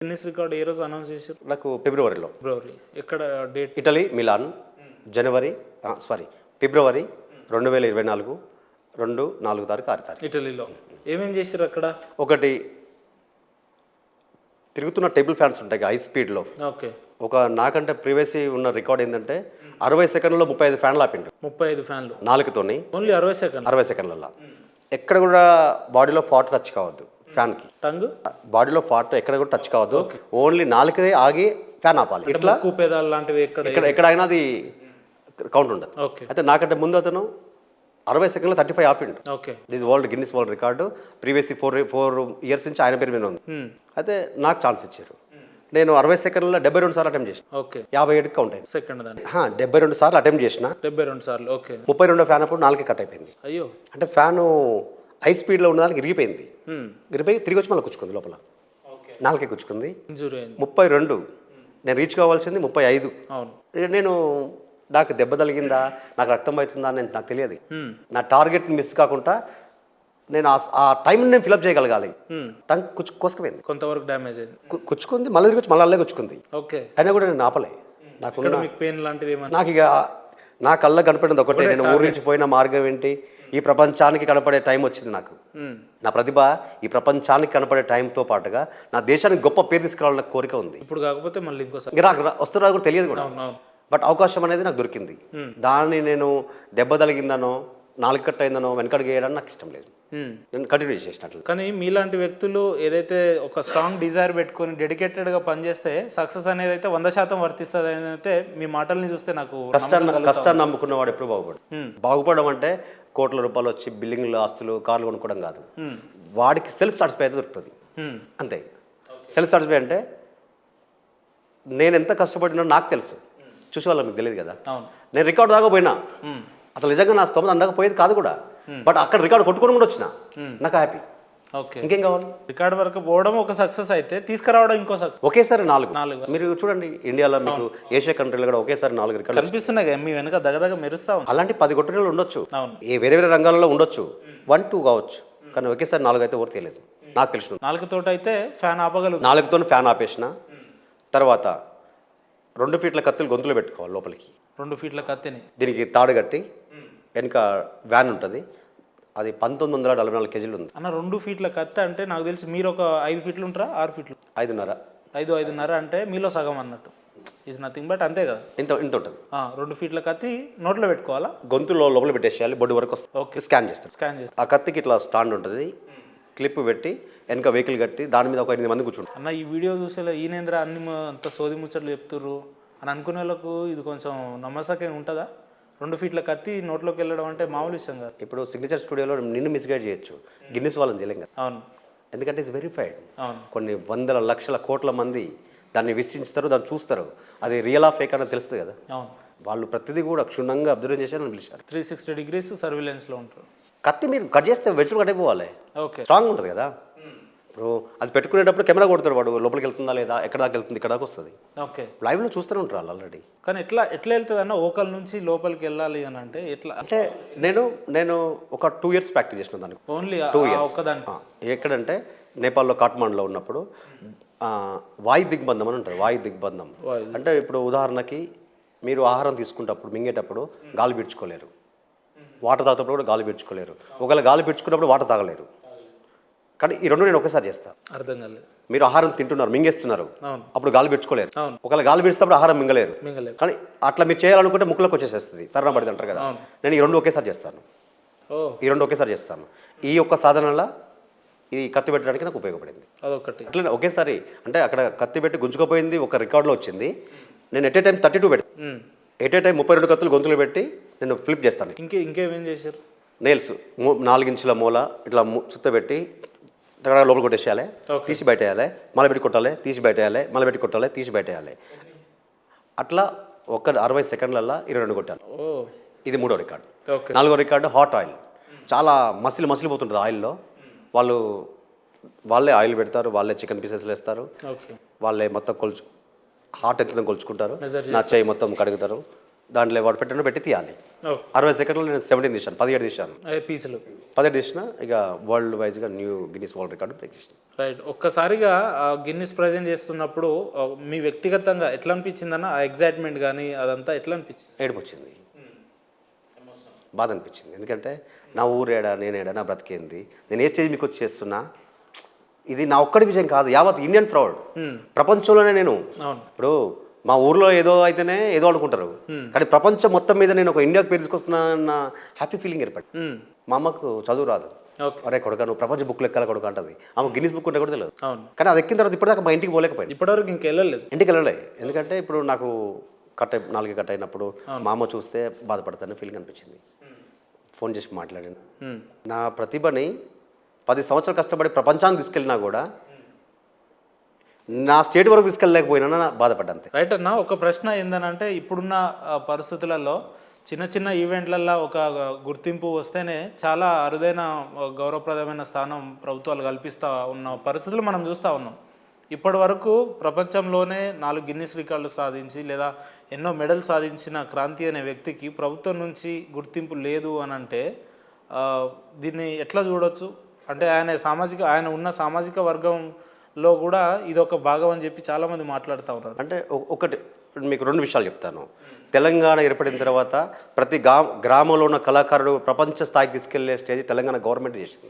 Guinness record ఏ రోజు announce చేశారు? నాకు ఫిబ్రవరిలో. ఫిబ్రవరి. ఎక్కడ డేట్? ఇటలీ మిలాన్ జనవరి ఫిబ్రవరి 2024 4 తారీఖు 6 తారీఖు. ఇటలీలో ఏమేం చేశారు అక్కడ? ఒకటి తిరుగుతున్న టేబుల్ ఫ్యాన్స్ ఉంటాయి హై స్పీడ్లో. ఓకే. ఒక నాకంటే ప్రీవియస్ ఉన్న రికార్డ్ ఏంటంటే 60 సెకండ్లలో 35 ఫ్యాన్లు ఆపిండు. 35 ఫ్యాన్లు నాలుగుతోని ఓన్లీ 60 సెకండ్. 60 సెకండ్లలో ఎక్కడ కూడా బాడీలో ఫాట్ టచ్ కావద్దు ఫ్యాన్కి. టంగ్ బాడీలో ఫాట్ ఎక్కడ కూడా టచ్ కావద్దు. ఓన్లీ నాలుగుదే ఆగి ఫ్యాన్ ఆపాలి. ఇట్లా ముక్కు పేదాలు లాంటివి ఎక్కడ అయినా అది కౌంట్ ఉండదు. ఓకే. అయితే నాకంటే ముందు అతను 60 సెకండ్లో 35 ఆపిండు. Okay. This Guinness world record. Previous 4 years నుంచి ఆయన పేరు మీద ఉంది. అయితే నాకు ఛాన్స్ ఇచ్చారు. నేను 60 సెకండ్లో 72 సార్లు అటెంప్ట్ చేసిన. ఓకే. 57 కౌంట్ అయింది సెకండ్ దాన్ని. 72 సార్లు అటెంప్ట్ చేసిన. 72 సార్లు. ఓకే. 32 ఫ్యాన్ అప్పుడు 4 కట్ అయిపోయింది. అయ్యో. అంటే ఫ్యాను హై స్పీడ్లో ఉన్నదానికి ఇరిగిపోయింది. ఇరిగిపోయి తిరిగి వచ్చి మళ్ళీ కూర్చుకుంది లోపల. 4 కూర్చుకుంది. ఇంజూరీ అయింది. 32 నేను రీచ్ కావాల్సింది 35. అవును. నేను నాకు దెబ్బ తగిలిందా, నాకు రక్తం అవుతుందా అని నాకు తెలియదు. నా టార్గెట్ మిస్ కాకుండా నేను ఆ టైం నేను ఫిలప్ చేయగలగాలి. టంగ్ కోసుకుపోయింది. కొంతవరకు డ్యామేజ్ అయింది. కూర్చుకుంది, మళ్ళీ తిరిగి మళ్ళీ అల్లే కూర్చుకుంది. ఓకే. అయినా కూడా నేను ఆపలే. మీకు పెయిన్ లాంటిది ఏమన్నా? నాకు ఇక నా కళ్ళ కనపడింది ఒకటే, నేను ఊరి నుంచి పోయిన మార్గం ఏంటి, ఈ ప్రపంచానికి కనపడే టైం వచ్చింది నాకు. నా ప్రతిభ ఈ ప్రపంచానికి కనపడే టైంతో పాటుగా నా దేశానికి గొప్ప పేరు తీసుకురావాలన్న కోరిక ఉంది. ఇప్పుడు కాకపోతే మళ్ళీ ఇంకోసారి ఇంకా నాకు వస్తున్నా కూడా తెలియదు కూడా. బట్ అవకాశం అనేది నాకు దొరికింది. దాన్ని నేను దెబ్బ తగిలిందనో 4 కట్ అయిందనో వెనకడికి వేయడానికి నాకు ఇష్టం లేదు. నేను కంటిన్యూ చేసినట్లు. కానీ మీలాంటి వ్యక్తులు ఏదైతే ఒక స్ట్రాంగ్ డిజైర్ పెట్టుకొని డెడికేటెడ్గా పనిచేస్తే సక్సెస్ అనేది అయితే 100% వర్తిస్తుంది అని అయితే మీ మాటల్ని చూస్తే నాకు కష్టాన్ని నమ్ముకున్నవాడు ఎప్పుడు బాగుపడడం అంటే కోట్ల రూపాయలు వచ్చి బిల్డింగ్లు, ఆస్తులు, కార్లు కొనుక్కోవడం కాదు. వాడికి సెల్ఫ్ సాటిస్ఫై అయితే దొరుకుతుంది అంతే. సెల్ఫ్ సాటిస్ఫై అంటే నేను ఎంత కష్టపడినా నాకు తెలుసు, చూసే వాళ్ళకి తెలియదు కదా. నేను రికార్డు దాకా పోయినా, అసలు నిజంగా నా స్తోమత అందాక పోయేది కాదు కూడా. బట్ అక్కడ రికార్డు కొట్టుకొని కూడా వచ్చిన, నాకు హ్యాపీ. ఓకే. ఇంకేం కావాలి? రికార్డ్ వరకు పోవడం ఒక సక్సెస్ అయితే తీసుకురావడం ఇంకో సక్సెస్. ఒకేసారి 4 మీరు చూడండి, ఇండియాలో మీకు ఏషియా కంట్రీలో కూడా ఒకేసారి 4 రికార్డు కనిపిస్తున్నాయి. మీ వెనక దగ్గర మెరుస్తా అలాంటి 10 కొట్టిన ఉండొచ్చు, వేరే వేరే రంగాలలో ఉండొచ్చు, 1, 2 కావచ్చు. కానీ ఒకేసారి 4 అయితే ఓర్ తెలియదు నాకు తెలుసు. 4 తోటి అయితే ఫ్యాన్ ఆపగలరు. 4తో ఫ్యాన్ ఆపేసిన తర్వాత 2 ఫీట్ల కత్తులు గొంతులో పెట్టుకోవాలి లోపలికి. 2 ఫీట్ల కత్తిని దీనికి తాడు కట్టి వెనుక వ్యాన్ ఉంటుంది, అది 1944 కేజీలు ఉంది అన్న. 2 ఫీట్ల కత్తి అంటే నాకు తెలిసి మీరు ఒక 5 ఫీట్లు ఉంటారా, 6 ఫీట్లు? 5.5 అంటే మీలో సగం అన్నట్టు. ఈజ్ నథింగ్ బట్ అంతే కదా, ఇంత ఉంటుంది. 2 ఫీట్ల కత్తి నోట్లో పెట్టుకోవాలా, గొంతులో లోపల పెట్టేసేయాలి, బొడ్డు వరకు వస్తుంది. ఓకే. స్కాన్ చేస్తారు. ఆ కత్తికి ఇట్లా స్టాండ్ ఉంటుంది, క్లిప్ పెట్టి వెనక వెహికల్ కట్టి దాని మీద ఒక 8 మంది కూర్చుంటారు. అన్న ఈ వీడియో చూసేలా ఈయనేంద్ర అన్ని అంత సోది ముచ్చట్లు చెప్తుర్రు అని అనుకునే వాళ్ళకు ఇది కొంచెం నమ్మసకేం ఉంటుందా? 2 ఫీట్ల కత్తి నోట్లోకి వెళ్ళడం అంటే మామూలు విషయం కాదు. ఇప్పుడు సిగ్నేచర్ స్టూడియోలో నిన్ను మిస్గైడ్ చేయొచ్చు, గిన్నిస్ వాళ్ళని చేయలేం కదా. అవును. ఎందుకంటే ఇట్స్ వెరిఫైడ్. అవును. కొన్ని వందల లక్షల కోట్ల మంది దాన్ని వీక్షిస్తారు, దాన్ని చూస్తారు, అది రియల్ ఆఫ్ ఫేక్ అనేది తెలుస్తుంది కదా. అవును. వాళ్ళు ప్రతిదీ కూడా క్షుణ్ణంగా అబ్జర్వ్ చేసి అని పిలిచారు. 360 degrees సర్విలెన్స్లో ఉంటారు. కత్తి మీరు కట్ చేస్తే వెచ్చులు కట్ అయిపోవాలి. ఓకే. స్ట్రాంగ్ ఉంటుంది కదా. ఇప్పుడు అది పెట్టుకునేటప్పుడు కెమెరా కొడతాడు వాడు, లోపలికి వెళ్తుందా లేదా, ఎక్కడ దాకా వెళ్తుంది, ఇక్కడ దాకా వస్తుంది. ఓకే. లైవ్లో చూస్తూనే ఉంటారు వాళ్ళు ఆల్రెడీ. కానీ ఎట్లా వెళ్తుంది అన్న ఓకల్ నుంచి లోపలికి వెళ్ళాలి అని అంటే ఎట్లా? అంటే నేను ఒక 2 years ప్రాక్టీస్ చేసిన దానికి. ఓన్లీ 2 years ఒక్కదానికి. ఎక్కడంటే నేపాల్లో కాఠ్మండ్లో ఉన్నప్పుడు వాయు దిగ్బంధం అని ఉంటుంది. వాయు దిగ్బంధం అంటే ఇప్పుడు ఉదాహరణకి మీరు ఆహారం తీసుకునేటప్పుడు మింగేటప్పుడు గాలి పీల్చుకోలేరు, వాటర్ తాగేటప్పుడు కూడా గాలి పీల్చుకోలేరు, ఒకవేళ గాలి పీల్చుకున్నప్పుడు వాటర్ తాగలేరు. కానీ ఈ 2 నేను ఒకేసారి చేస్తాను. అర్థం కాలేదు. మీరు ఆహారం తింటున్నారు, మింగేస్తున్నారు, అప్పుడు గాలి పీల్చుకోలేరు. అవును. ఒకవేళ గాలి పీల్చినప్పుడు ఆహారం మింగలేరు. కానీ అట్లా మీరు చేయాలనుకుంటే ముక్కులోకి వచ్చేసేస్తుంది, సరణ పడింది అంటారు కదా. నేను ఈ 2 ఒకేసారి చేస్తాను. ఈ 2 ఒకేసారి చేస్తాను. ఈ యొక్క సాధనలో ఈ కత్తి పెట్టడానికి నాకు ఉపయోగపడింది. అదొకటి. అట్లా ఒకేసారి అంటే అక్కడ కత్తి పెట్టి గుంజుకోపోయింది, ఒక రికార్డులో వచ్చింది. నేను ఎట్ ఏ టైం 32 పెట్టి ఎట్ ఏ టైం 32 కత్తులు గొంతులు పెట్టి నేను ఫ్లిప్ చేస్తాను. ఇంకేమేం చేశారు? నెయిల్స్ 4 ఇంచుల మూల ఇట్లా చుత్తబెట్టి లోపల కొట్టేసేయాలి, తీసి బయట వేయాలి, మళ్ళీ పెట్టి కొట్టాలి, తీసి బయట వేయాలి, మళ్ళీ పెట్టి కొట్టాలి, తీసి బయట వేయాలి. అట్లా 60 సెకండ్లలో 22 కొట్టాలి. ఇది 3వ రికార్డు. 4వ రికార్డు హాట్ ఆయిల్. చాలా మసిలిపోతుంటుంది ఆయిల్లో. వాళ్ళే ఆయిల్ పెడతారు, వాళ్ళే చికెన్ పీసెస్లు వేస్తారు, వాళ్ళే మొత్తం హాట్ ఎంత కొలుచుకుంటారు, నా చేయి మొత్తం కడుగుతారు, దాంట్లో వాడు పెట్టిన పెట్టి తీయాలి. ఓకే. 60 సెకండ్లో నేను 17 తీశాను, 17 తీశాను. అదే పీసులు. 17 తీసిన ఇక వరల్డ్ వైజ్గా new Guinness world record break చేసిన. రైట్. ఒక్కసారిగా గిన్నిస్ ప్రజెంట్ చేస్తున్నప్పుడు మీ వ్యక్తిగతంగా ఎట్లా అనిపించిందన్న ఆ ఎగ్జైట్మెంట్ కానీ అదంతా ఎట్లా అనిపించింది? ఏడుపు వచ్చింది, బాధ అనిపించింది. ఎందుకంటే నా ఊరేడా, నేనేడా, నా బ్రతికేంది, నేను ఏ స్టేజ్ మీకు వచ్చి చేస్తున్నా, ఇది నా ఒక్కడి విజయం కాదు, యావత్ ఇండియన్ ప్రౌడ్. ప్రపంచంలోనే నేను అవును. ఇప్పుడు మా ఊర్లో ఏదో అయితేనే ఏదో అనుకుంటారు, కానీ ప్రపంచం మొత్తం మీద నేను ఒక ఇండియాకి పేరు తీసుకొస్తున్నా అన్న హ్యాపీ ఫీలింగ్ ఏర్పడి. మా అమ్మకు చదువు రాదు, ఓకే. అరే కొడుక నువ్వు ప్రపంచ బుక్లు ఎక్కాల కొడుకు అంటది. ఆమె గిన్నిస్ బుక్ ఉంటే కూడా తెలియదు. అవును. కానీ అది ఎక్కిన తర్వాత ఇప్పటిదాకా మా ఇంటికి పోలేకపోయింది, ఇప్పటివరకు ఇంకెళ్ళలేదు. ఇంటికి వెళ్ళలే. ఎందుకంటే ఇప్పుడు నాకు నాలుగు కట్ అయినప్పుడు మా అమ్మ చూస్తే బాధపడతాను ఫీలింగ్ అనిపించింది. ఫోన్ చేసి మాట్లాడాను. నా ప్రతిభని 10 సంవత్సరాలు కష్టపడి ప్రపంచానికి తీసుకెళ్ళినా కూడా నా స్టేట్ వరకు తీసుకెళ్ళలేకపోయినా బాధపడ్డా అంతే. రైట్ అన్న. ఒక ప్రశ్న ఏందనంటే ఇప్పుడున్న పరిస్థితులలో చిన్న చిన్న ఈవెంట్లల్లో ఒక గుర్తింపు వస్తేనే చాలా అరుదైన గౌరవప్రదమైన స్థానం ప్రభుత్వాలు కల్పిస్తూ ఉన్న పరిస్థితులు మనం చూస్తూ ఉన్నాం. ఇప్పటి వరకు ప్రపంచంలోనే 4 గిన్నిస్ రికార్డులు సాధించి లేదా ఎన్నో మెడల్ సాధించిన క్రాంతి అనే వ్యక్తికి ప్రభుత్వం నుంచి గుర్తింపు లేదు అని అంటే దీన్ని ఎట్లా చూడొచ్చు? అంటే ఆయన ఉన్న సామాజిక వర్గంలో కూడా ఇది ఒక భాగం అని చెప్పి చాలామంది మాట్లాడుతూ ఉన్నారు. అంటే ఒకటి మీకు 2 విషయాలు చెప్తాను. తెలంగాణ ఏర్పడిన తర్వాత ప్రతి గ్రామంలో ఉన్న కళాకారుడు ప్రపంచ స్థాయికి తీసుకెళ్లే స్టేజ్ తెలంగాణ గవర్నమెంట్ చేసింది.